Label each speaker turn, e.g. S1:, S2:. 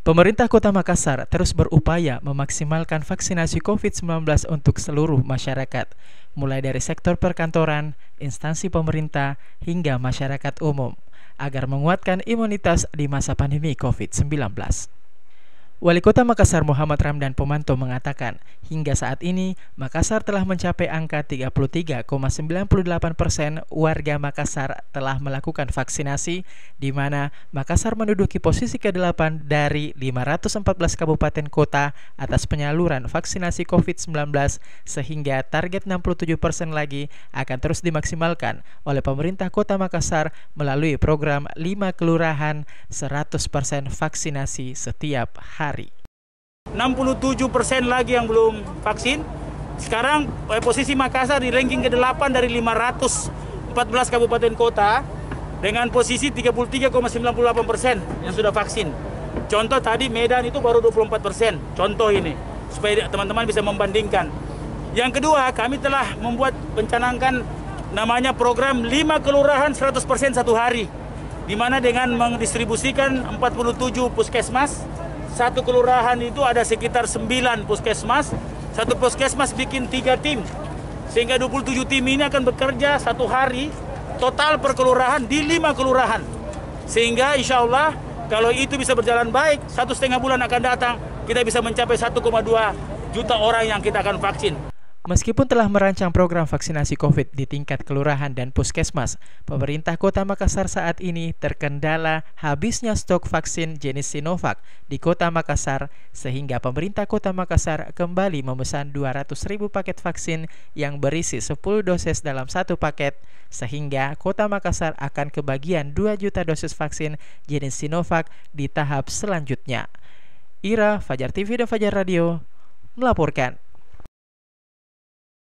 S1: Pemerintah Kota Makassar terus berupaya memaksimalkan vaksinasi COVID-19 untuk seluruh masyarakat, mulai dari sektor perkantoran, instansi pemerintah, hingga masyarakat umum, agar menguatkan imunitas di masa pandemi COVID-19. Wali Kota Makassar Muhammad Ramdan Pomanto mengatakan, hingga saat ini Makassar telah mencapai angka 33,98% warga Makassar telah melakukan vaksinasi, di mana Makassar menduduki posisi ke-8 dari 514 kabupaten kota atas penyaluran vaksinasi COVID-19, sehingga target 67% lagi akan terus dimaksimalkan oleh pemerintah Kota Makassar melalui program 5 kelurahan 100% vaksinasi setiap hari.
S2: 67% lagi yang belum vaksin. Sekarang posisi Makassar di ranking ke-8 dari 514 kabupaten kota dengan posisi 33,98% yang sudah vaksin. Contoh tadi Medan itu baru 24%. Contoh ini supaya teman-teman bisa membandingkan. Yang kedua, kami telah mencanangkan namanya program 5 kelurahan 100% satu hari, di mana dengan mendistribusikan 47 puskesmas. Satu kelurahan itu ada sekitar 9 puskesmas. Satu puskesmas bikin 3 tim. Sehingga 27 tim ini akan bekerja satu hari total per kelurahan di 5 kelurahan. Sehingga insya Allah kalau itu bisa berjalan baik, 1,5 bulan akan datang, kita bisa mencapai 1,2 juta orang yang kita akan vaksin.
S1: Meskipun telah merancang program vaksinasi COVID di tingkat kelurahan dan puskesmas, pemerintah Kota Makassar saat ini terkendala habisnya stok vaksin jenis Sinovac di Kota Makassar, sehingga pemerintah Kota Makassar kembali memesan 200.000 paket vaksin yang berisi 10 dosis dalam satu paket, sehingga Kota Makassar akan kebagian 2 juta dosis vaksin jenis Sinovac di tahap selanjutnya. Ira, Fajar TV dan Fajar Radio melaporkan.